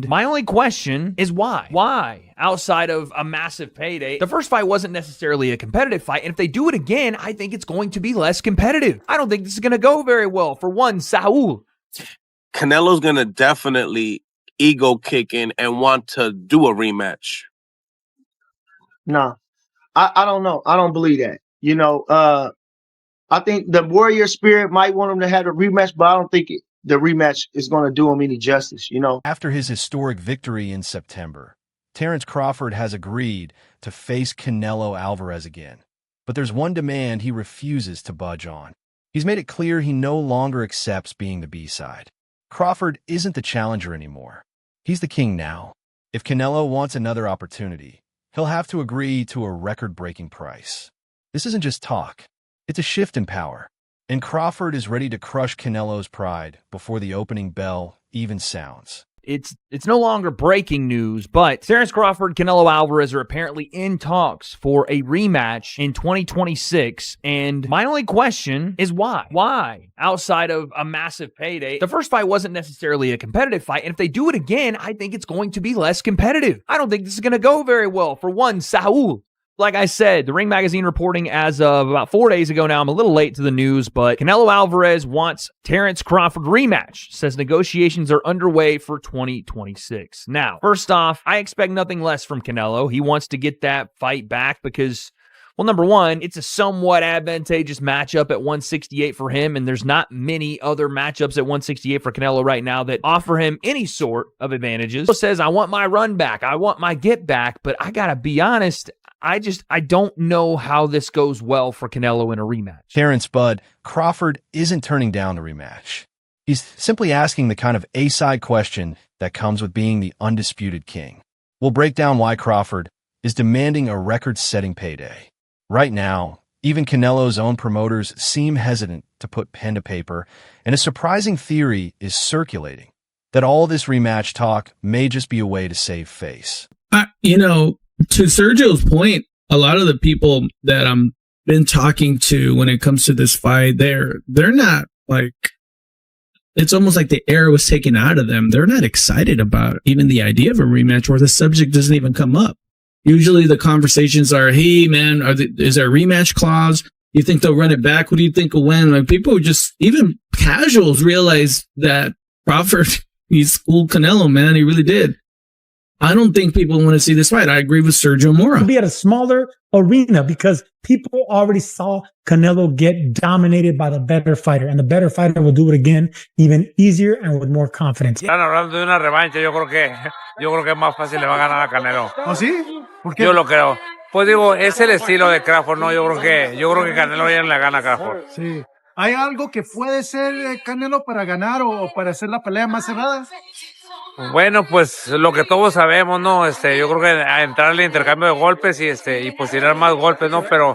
My only question is why? Why? Outside of a massive payday, the first fight wasn't necessarily a competitive fight, and if they do it again, I think it's going to be less competitive. I don't think this is going to go very well. For one, Saul. Canelo's going to definitely ego kick in and want to do a rematch. No, I don't know. I don't believe that. I think the warrior spirit might want him to have a rematch, but I don't think the rematch is going to do him any justice, After his historic victory in September, Terence Crawford has agreed to face Canelo Alvarez again. But there's one demand he refuses to budge on. He's made it clear he no longer accepts being the B-side. Crawford isn't the challenger anymore. He's the king now. If Canelo wants another opportunity, he'll have to agree to a record-breaking price. This isn't just talk. It's a shift in power. And Crawford is ready to crush Canelo's pride before the opening bell even sounds. It's no longer breaking news, but Terence Crawford, Canelo Alvarez are apparently in talks for a rematch in 2026, and my only question is why? Why? Outside of a massive payday, the first fight wasn't necessarily a competitive fight, and if they do it again, I think it's going to be less competitive. I don't think this is going to go very well. For one, Saul. Like I said, the Ring Magazine reporting as of about 4 days ago now, I'm a little late to the news, but Canelo Alvarez wants Terence Crawford rematch, says negotiations are underway for 2026. Now, first off, I expect nothing less from Canelo. He wants to get that fight back because, well, number one, it's a somewhat advantageous matchup at 168 for him, and there's not many other matchups at 168 for Canelo right now that offer him any sort of advantages. He says, I want my run back, I want my get back, but I gotta be honest, I don't know how this goes well for Canelo in a rematch. Terence Bud, Crawford isn't turning down the rematch. He's simply asking the kind of A-side question that comes with being the undisputed king. We'll break down why Crawford is demanding a record-setting payday. Right now, even Canelo's own promoters seem hesitant to put pen to paper, and a surprising theory is circulating that all this rematch talk may just be a way to save face. To Sergio's point, a lot of the people that I'm been talking to when it comes to this fight, they're not like, it's almost like the air was taken out of them. They're not excited about even the idea of a rematch, or the subject doesn't even come up. Usually the conversations are, hey man, is there a rematch clause? You think they'll run it back? What do you think will win? Like, people just, even casuals, realize that Crawford, he schooled Canelo, man. He really did. I don't think people want to see this fight. I agree with Sergio Mora. Be at a smaller arena because people already saw Canelo get dominated by the better fighter, and the better fighter will do it again, even easier and with more confidence. Están hablando de una revancha. Yo creo que es más fácil le va a ganar a Canelo. ¿Oh, sí? ¿Por qué? Yo lo creo. Pues digo, es el estilo de Crawford, ¿no? Yo creo que Canelo ya le gana a Crawford. Sí. ¿Hay algo que puede ser Canelo para ganar o para hacer la pelea más cerrada? Bueno, pues lo que todos sabemos, ¿no? Yo creo que a entrar al intercambio de golpes y pues tirar más golpes, ¿no? Pero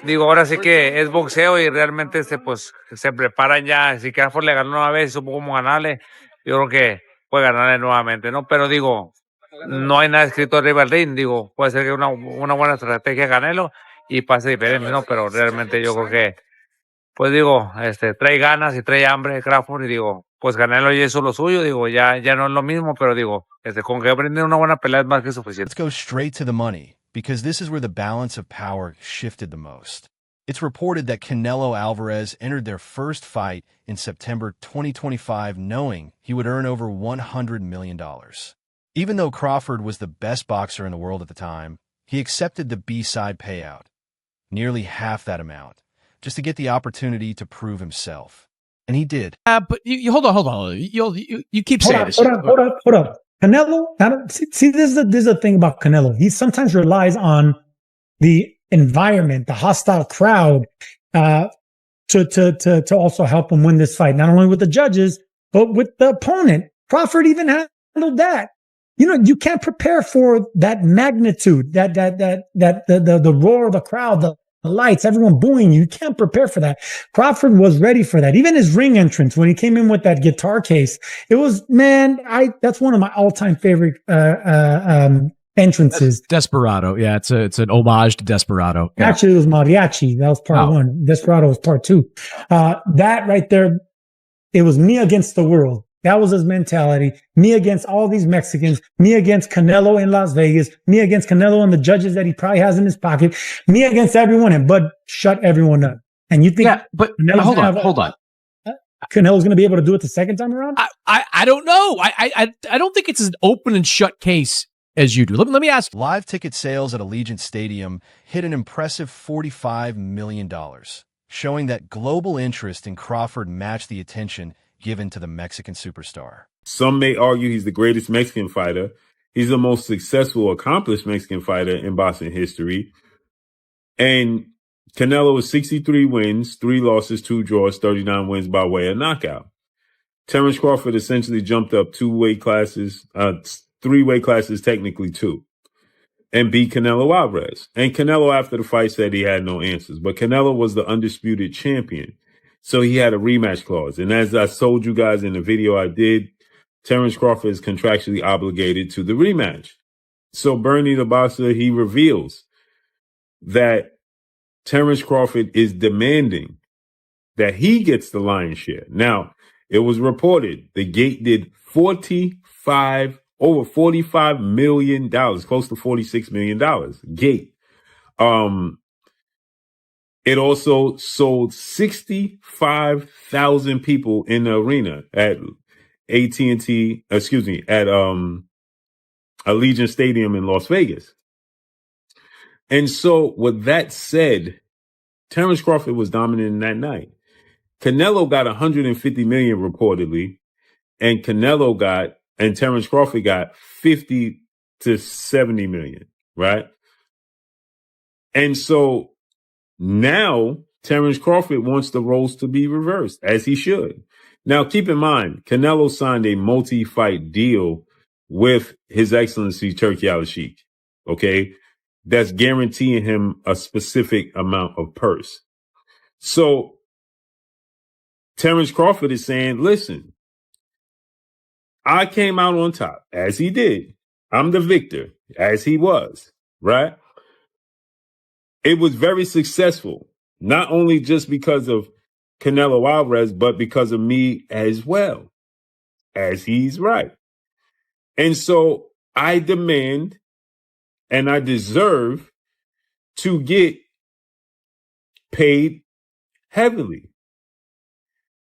digo, ahora sí que es boxeo y realmente pues se preparan ya. Si Crawford le ganó una vez y supo cómo ganarle, yo creo que puede ganarle nuevamente, ¿no? Pero digo, no hay nada escrito arriba del ring. Digo, puede ser que una buena estrategia Canelo y pase diferente, ¿no? Pero realmente yo creo que, pues digo, trae ganas y trae hambre Crawford y digo, pues Canelo ya hizo lo suyo, digo, ya no es lo mismo, pero digo, con que aprender una buena pelea es más que suficiente. Let's go straight to the money, because this is where the balance of power shifted the most. It's reported that Canelo Alvarez entered their first fight in September 2025 knowing he would earn over $100 million. Even though Crawford was the best boxer in the world at the time, he accepted the B-side payout, nearly half that amount, just to get the opportunity to prove himself. And he did. But you hold on. You keep saying this. Hold up. Canelo, see, this is the thing about Canelo. He sometimes relies on the environment, the hostile crowd, to also help him win this fight. Not only with the judges, but with the opponent. Crawford even handled that. You can't prepare for that magnitude, the roar of the crowd, the lights, everyone booing you. You can't prepare for that. Crawford was ready for that. Even his ring entrance, when he came in with that guitar case, it was, that's one of my all-time favorite entrances. Desperado. Yeah, it's an homage to Desperado. Yeah. Actually, it was Mariachi. That was part one. Desperado was part two. That right there, it was me against the world. That was his mentality. Me against all these Mexicans, me against Canelo in Las Vegas, me against Canelo and the judges that he probably has in his pocket, me against everyone, and Bud shut everyone up. And you think but Canelo's hold on. Canelo's going to be able to do it the second time around? I don't know. I don't think it's an open and shut case as you do. Let me ask. Live ticket sales at Allegiant Stadium hit an impressive $45 million, showing that global interest in Crawford matched the attention given to the Mexican superstar. Some may argue he's the greatest Mexican fighter. He's the most successful, accomplished Mexican fighter in boxing history. And Canelo is 63 wins, 3 losses, 2 draws, 39 wins by way of knockout. Terence Crawford essentially jumped up 2 weight classes, 3 weight classes, technically 2, and beat Canelo Alvarez. And Canelo, after the fight, said he had no answers. But Canelo was the undisputed champion. So he had a rematch clause. And as I told you guys in the video I did, Terence Crawford is contractually obligated to the rematch. So Bernie the boxer, he reveals that Terence Crawford is demanding that he gets the lion's share. Now, it was reported the gate did over $45 million, close to $46 million. Gate. It also sold 65,000 people in the arena at Allegiant Stadium in Las Vegas. And so with that said, Terence Crawford was dominant that night. Canelo got 150 million reportedly, and Terence Crawford got 50 to 70 million, right? And so now Terence Crawford wants the roles to be reversed, as he should. Now, keep in mind, Canelo signed a multi-fight deal with His Excellency Turki Al-Sheikh, okay? That's guaranteeing him a specific amount of purse. So Terence Crawford is saying, listen, I came out on top, as he did. I'm the victor, as he was, right? It was very successful, not only just because of Canelo Alvarez, but because of me as well, as he's right. And so I demand and I deserve to get paid heavily,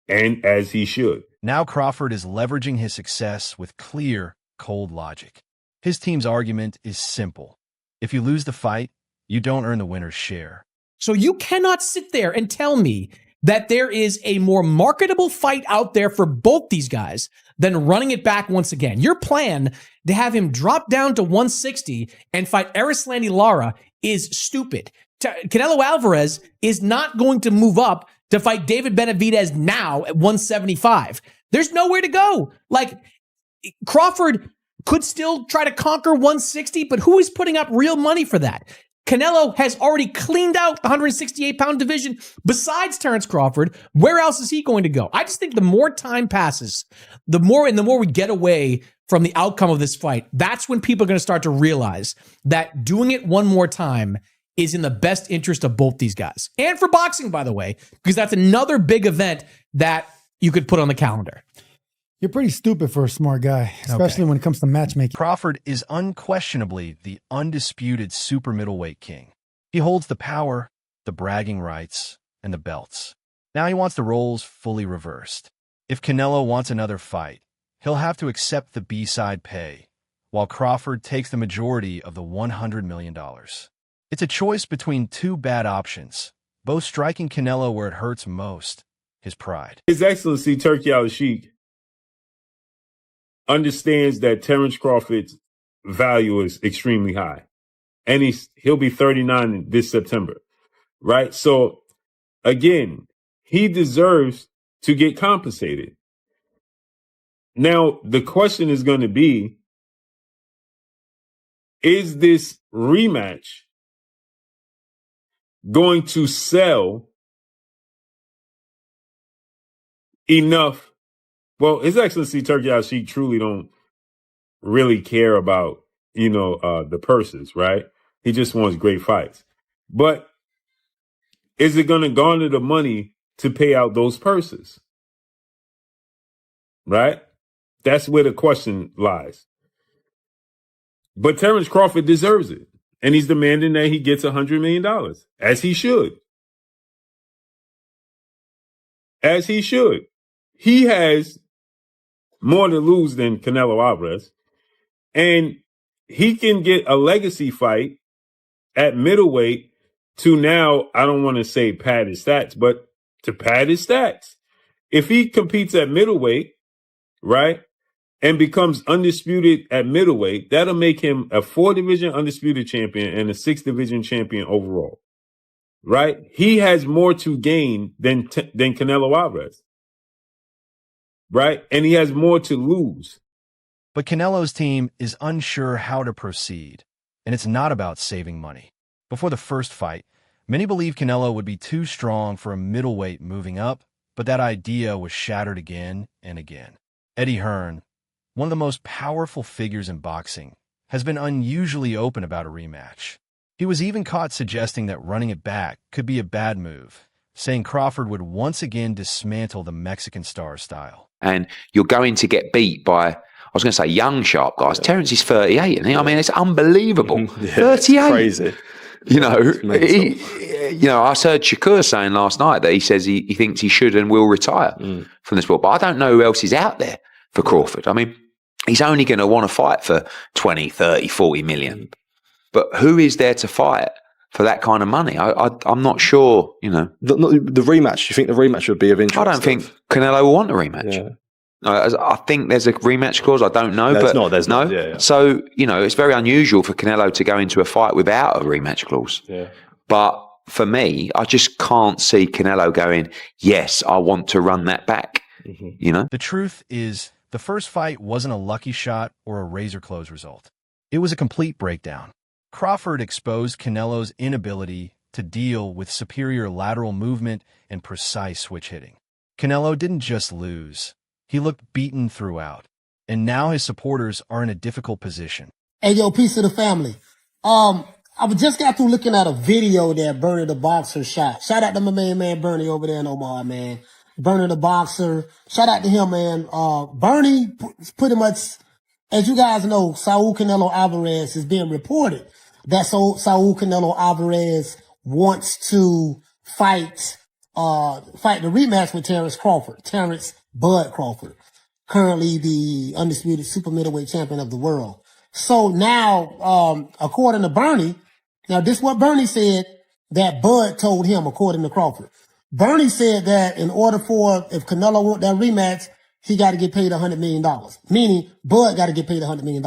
and as he should. Now Crawford is leveraging his success with clear, cold logic. His team's argument is simple. If you lose the fight, you don't earn the winner's share. So you cannot sit there and tell me that there is a more marketable fight out there for both these guys than running it back once again. Your plan to have him drop down to 160 and fight Erislandy Lara is stupid. Canelo Alvarez is not going to move up to fight David Benavidez now at 175. There's nowhere to go. Like, Crawford could still try to conquer 160, but who is putting up real money for that? Canelo has already cleaned out the 168-pound division besides Terence Crawford. Where else is he going to go? I just think the more time passes, the more we get away from the outcome of this fight, that's when people are going to start to realize that doing it one more time is in the best interest of both these guys. And for boxing, by the way, because that's another big event that you could put on the calendar. You're pretty stupid for a smart guy, especially when it comes to matchmaking. Crawford is unquestionably the undisputed super middleweight king. He holds the power, the bragging rights, and the belts. Now he wants the roles fully reversed. If Canelo wants another fight, he'll have to accept the B-side pay, while Crawford takes the majority of the $100 million. It's a choice between two bad options, both striking Canelo where it hurts most, his pride. His Excellency Turki Al-Sheikh understands that Terence Crawford's value is extremely high. And he'll be 39 this September, right? So, again, he deserves to get compensated. Now, the question is going to be, is this rematch going to sell enough? Well, His Excellency Turki Al-Sheikh truly don't really care about, the purses, right? He just wants great fights. But is it going to garner the money to pay out those purses? Right? That's where the question lies. But Terence Crawford deserves it. And he's demanding that he gets $100 million, as he should. As he should. He has more to lose than Canelo Alvarez. And he can get a legacy fight at middleweight to now, I don't want to say pad his stats, but to pad his stats. If he competes at middleweight, right, and becomes undisputed at middleweight, that'll make him a 4-division undisputed champion and a 6-division champion overall, right? He has more to gain than Canelo Alvarez, right? And he has more to lose. But Canelo's team is unsure how to proceed, and it's not about saving money. Before the first fight, many believe Canelo would be too strong for a middleweight moving up, but that idea was shattered again and again. Eddie Hearn, one of the most powerful figures in boxing, has been unusually open about a rematch. He was even caught suggesting that running it back could be a bad move, saying Crawford would once again dismantle the Mexican star style. And you're going to get beat by, I was going to say young, sharp guys. Terence is 38, and I mean, it's unbelievable. 38. It's crazy. You know, I heard Shakur saying last night that he says he thinks he should and will retire from the sport. But I don't know who else is out there for Crawford. I mean, he's only going to want to fight for 20, 30, 40 million. But who is there to fight for that kind of money? I'm not sure, you know. The rematch, you think the rematch would be of interest? I don't think Canelo will want a rematch. Yeah. I think there's a rematch clause. I don't know. There's not. Yeah. So, you know, it's very unusual for Canelo to go into a fight without a rematch clause. Yeah. But for me, I just can't see Canelo going, yes, I want to run that back, you know? The truth is, the first fight wasn't a lucky shot or a razor-close result. It was a complete breakdown. Crawford exposed Canelo's inability to deal with superior lateral movement and precise switch hitting. Canelo didn't just lose. He looked beaten throughout. And now his supporters are in a difficult position. Hey, yo, peace to the family. I just got through looking at a video that Bernie the Boxer shot. Shout out to my man Bernie over there in Omaha, man. Bernie the Boxer. Shout out to him, man. Bernie, pretty much, as you guys know, Saul Canelo Alvarez is being reported that Saul Canelo Alvarez wants to fight the rematch with Terence Bud Crawford, currently the undisputed super middleweight champion of the world. So now, according to Bernie, now this is what Bernie said that Bud told him, according to Crawford. Bernie said that in order if Canelo want that rematch, he got to get paid $100 million. Meaning, Bud got to get paid $100 million.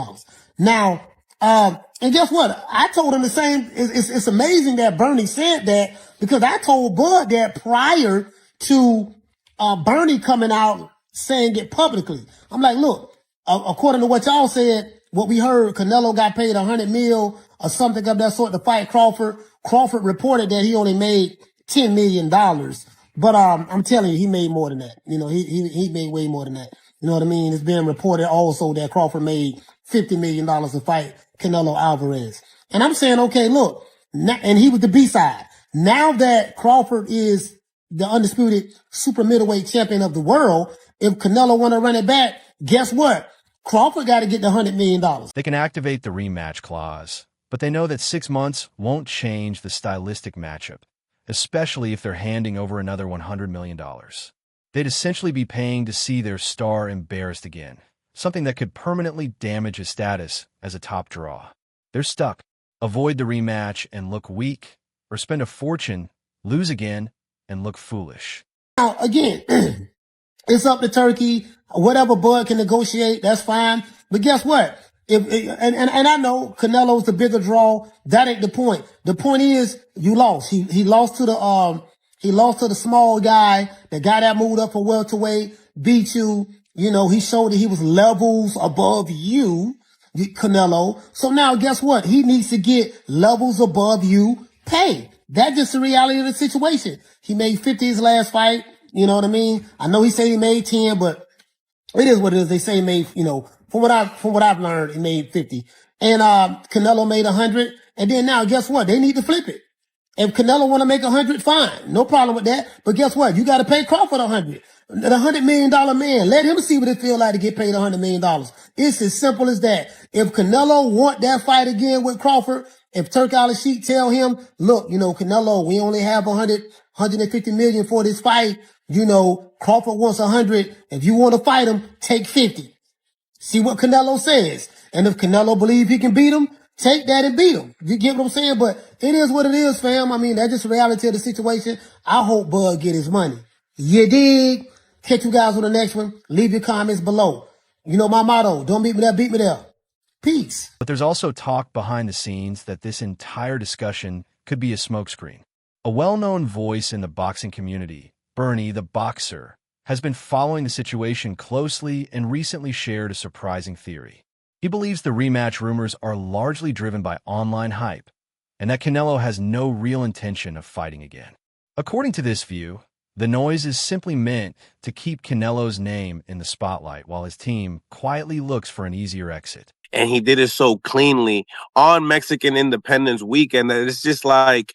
Now, and guess what? I told him the same. It's amazing that Bernie said that, because I told Bud that prior to Bernie coming out saying it publicly. I'm like, look, according to what y'all said, what we heard, Canelo got paid $100 million or something of that sort to fight Crawford. Crawford reported that he only made $10 million. But I'm telling you, he made more than that. You know, he made way more than that. You know what I mean? It's being reported also that Crawford made $50 million to fight Canelo Alvarez. And I'm saying, okay, look, and he was the B-side. Now that Crawford is the undisputed super middleweight champion of the world, if Canelo want to run it back, guess what? Crawford got to get the $100 million. They can activate the rematch clause, but they know that 6 months won't change the stylistic matchup, especially if they're handing over another $100 million. They'd essentially be paying to see their star embarrassed again, something that could permanently damage his status as a top draw. They're stuck. Avoid the rematch and look weak, or spend a fortune, lose again, and look foolish. Now, again, it's up to Turkey. Whatever Bud can negotiate, that's fine. But guess what? And I know Canelo's the bigger draw. That ain't the point. The point is you lost. He lost to the small guy, the guy that moved up for welterweight, beat you. You know, he showed that he was levels above you, Canelo. So now guess what? He needs to get levels above you paid. That's just the reality of the situation. He made 50 his last fight. You know what I mean? I know he said he made 10, but it is what it is. They say he made, you know, from what I've learned, he made 50. And Canelo made 100. And then now guess what? They need to flip it. If Canelo want to make 100, fine, no problem with that. But guess what? You got to pay Crawford 100. The $100 million man, let him see what it feel like to get paid $100 million. It's as simple as that. If Canelo want that fight again with Crawford, if Turk Al-Sheikh tell him, look, Canelo, we only have 150 million for this fight. Crawford wants 100. If you want to fight him, take 50. See what Canelo says. And if Canelo believe he can beat him, take that and beat him. You get what I'm saying? But it is what it is, fam. I mean, that's just the reality of the situation. I hope Bud get his money. You dig? Catch you guys on the next one. Leave your comments below. You know my motto. Don't beat me there, beat me there. Peace. But there's also talk behind the scenes that this entire discussion could be a smokescreen. A well-known voice in the boxing community, Bernie the Boxer, has been following the situation closely and recently shared a surprising theory. He believes the rematch rumors are largely driven by online hype, and that Canelo has no real intention of fighting again. According to this view, the noise is simply meant to keep Canelo's name in the spotlight while his team quietly looks for an easier exit. And he did it so cleanly on Mexican Independence Weekend that it's just like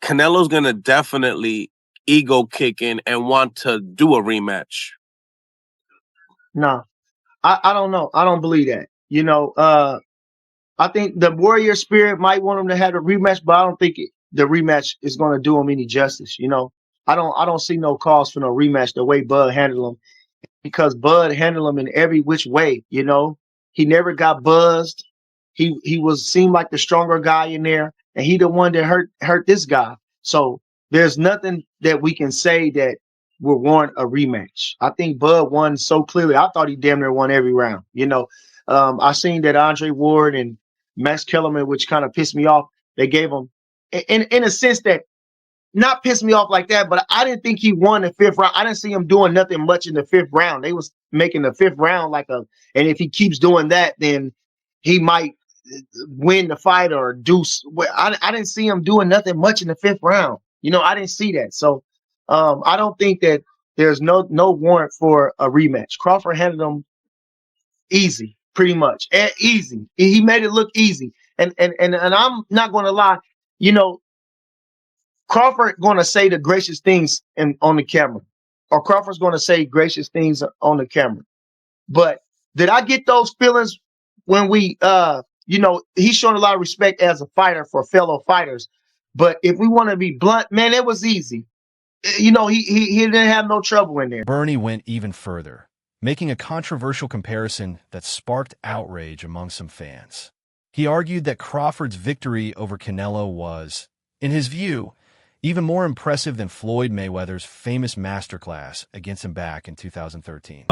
Canelo's going to definitely ego kick in and want to do a rematch. No, I don't know. I don't believe that. I think the warrior spirit might want him to have a rematch, but I don't think the rematch is going to do him any justice. I don't see no cause for no rematch the way Bud handled him, because Bud handled him in every which way. He never got buzzed. He seemed like the stronger guy in there, and he the one that hurt this guy. So there's nothing that we can say that will warrant a rematch. I think Bud won so clearly. I thought he damn near won every round. I seen that Andre Ward and Max Kellerman, which kind of pissed me off. They gave him, in a sense that not pissed me off like that, but I didn't think he won the fifth round. I didn't see him doing nothing much in the fifth round. They was making the fifth round and if he keeps doing that, then he might win the fight or do. I didn't see him doing nothing much in the fifth round. I didn't see that. So I don't think that there's no warrant for a rematch. Crawford handled him easy, pretty much. Easy. He made it look easy. And I'm not going to lie, Crawford going to say the gracious things on the camera, or Crawford's going to say gracious things on the camera. But did I get those feelings when we, he's showing a lot of respect as a fighter for fellow fighters. But if we want to be blunt, man, it was easy. He didn't have no trouble in there. Bernie went even further, making a controversial comparison that sparked outrage among some fans. He argued that Crawford's victory over Canelo was, in his view, even more impressive than Floyd Mayweather's famous masterclass against him back in 2013.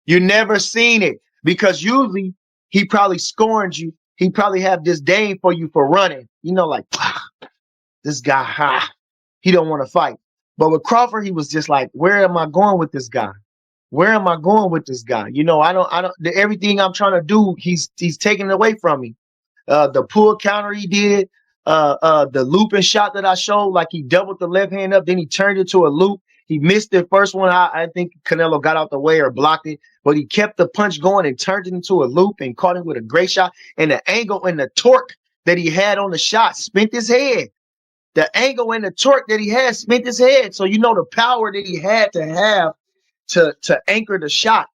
You never seen it, because he probably scorned you. He probably have disdain for you for running. This guy, he don't want to fight. But with Crawford, he was just like, where am I going with this guy? Where am I going with this guy? I don't. Everything I'm trying to do, he's taking it away from me. The pull counter he did. The looping shot that I showed, like he doubled the left hand up, then he turned it to a loop. He missed the first one. I think Canelo got out the way or blocked it, but he kept the punch going and turned it into a loop and caught him with a great shot. And the angle and the torque that he had on the shot spent his head. The angle and the torque that he had spent his head. So the power that he had to have to anchor the shot,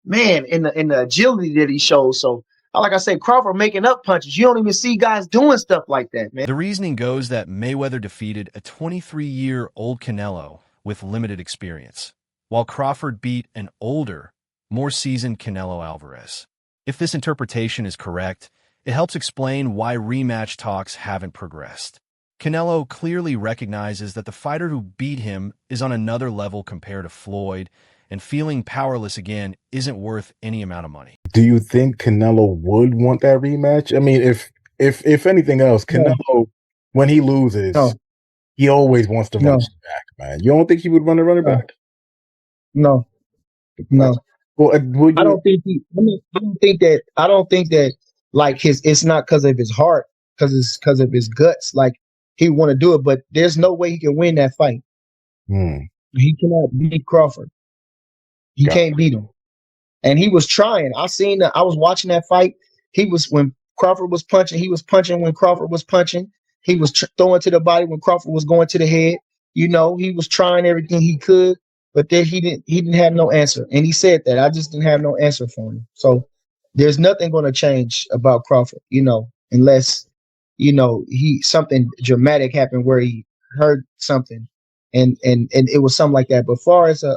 man, in the agility that he showed. So like I say, Crawford making up punches. You don't even see guys doing stuff like that, man. The reasoning goes that Mayweather defeated a 23-year-old Canelo with limited experience, while Crawford beat an older, more seasoned Canelo Alvarez. If this interpretation is correct, it helps explain why rematch talks haven't progressed. Canelo clearly recognizes that the fighter who beat him is on another level compared to Floyd, and feeling powerless again isn't worth any amount of money. Do you think Canelo would want that rematch? I mean, if anything else, Canelo, when he loses, he always wants to run it back, man. You don't think he would run it back? No. Well, I don't think that like it's not because of his heart, because it's because of his guts. Like, he want to do it, but there's no way he can win that fight. He cannot beat Crawford. He can't beat him. And he was trying. I was watching that fight. When Crawford was punching, he was punching when Crawford was punching. He was throwing to the body when Crawford was going to the head. You know, he was trying everything he could, but then he didn't have no answer. And he said that I just didn't have no answer for him. So there's nothing going to change about Crawford, you know, unless, you know, something dramatic happened where he heard something and it was something like that. But far as a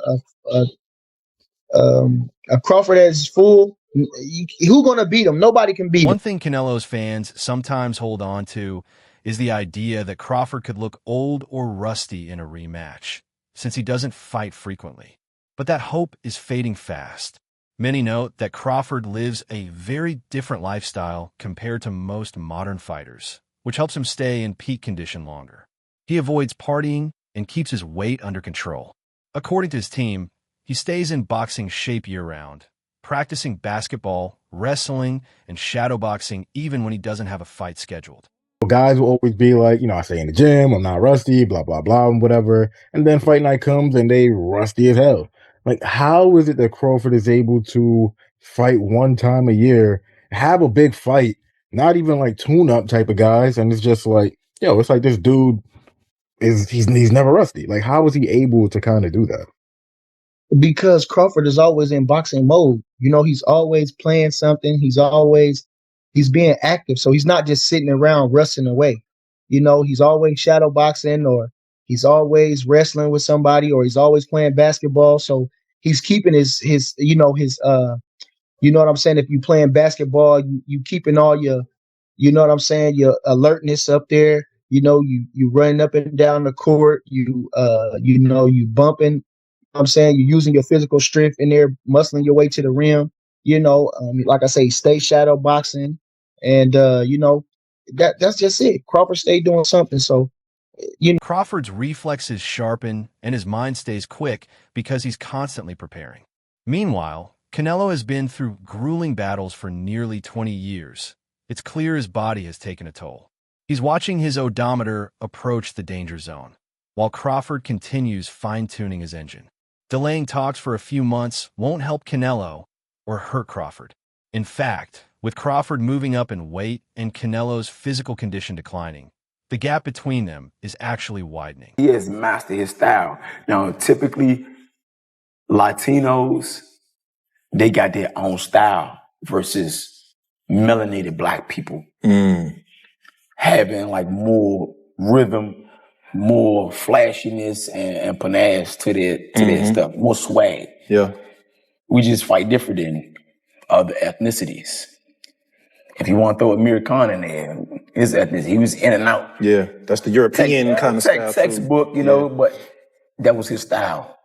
Crawford as full, who gonna beat him? Nobody can beat him. One thing Canelo's fans sometimes hold on to is the idea that Crawford could look old or rusty in a rematch, since he doesn't fight frequently. But that hope is fading fast. Many note that Crawford lives a very different lifestyle compared to most modern fighters, which helps him stay in peak condition longer. He avoids partying and keeps his weight under control. According to his team, he stays in boxing shape year-round, practicing basketball, wrestling, and shadowboxing even when he doesn't have a fight scheduled. Guys will always be like, you know, I stay in the gym, I'm not rusty, blah, blah, blah, and whatever. And then fight night comes and they rusty as hell. Like, how is it that Crawford is able to fight one time a year, have a big fight, not even like tune-up type of guys, and it's just like, yo, it's like this dude he's never rusty. Like, how is he able to kind of do that? Because Crawford is always in boxing mode. You know, he's always playing something. He's being active. So he's not just sitting around rusting away. You know, he's always shadow boxing, or he's always wrestling with somebody, or he's always playing basketball. So he's keeping his you know what I'm saying? If you playing basketball, you keeping all your, you know what I'm saying, your alertness up there. You know, you running up and down the court, you bumping. I'm saying you're using your physical strength in there, muscling your way to the rim. You know, like I say, stay shadow boxing, and you know, that's just it. Crawford stayed doing something. So, you know, Crawford's reflexes sharpen and his mind stays quick because he's constantly preparing. Meanwhile, Canelo has been through grueling battles for nearly 20 years. It's clear his body has taken a toll. He's watching his odometer approach the danger zone, while Crawford continues fine-tuning his engine. Delaying talks for a few months won't help Canelo or hurt Crawford. In fact, with Crawford moving up in weight and Canelo's physical condition declining, the gap between them is actually widening. He has mastered his style. Now, typically, Latinos, they got their own style versus melanated black people having like more rhythm, more flashiness and panache to their stuff, more swag. Yeah. We just fight different than other ethnicities. If you want to throw Amir Khan in there, his ethnicity, he was in and out. Yeah, that's the European kind of style. Textbook, you know, but that was his style.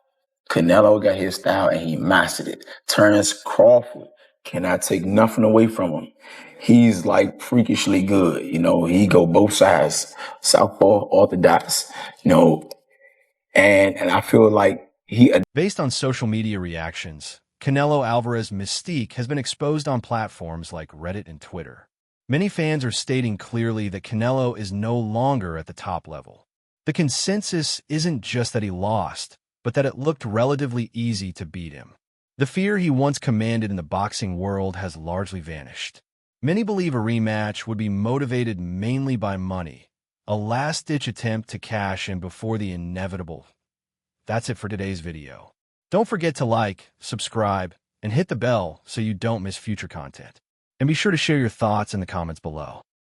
Canelo got his style and he mastered it. Terence Crawford cannot take nothing away from him. He's like freakishly good. You know, he go both sides, southpaw, orthodox, you know, and I feel like Based on social media reactions, Canelo Alvarez's mystique has been exposed on platforms like Reddit and Twitter. Many fans are stating clearly that Canelo is no longer at the top level. The consensus isn't just that he lost, but that it looked relatively easy to beat him. The fear he once commanded in the boxing world has largely vanished. Many believe a rematch would be motivated mainly by money, a last-ditch attempt to cash in before the inevitable. That's it for today's video. Don't forget to like, subscribe, and hit the bell so you don't miss future content. And be sure to share your thoughts in the comments below.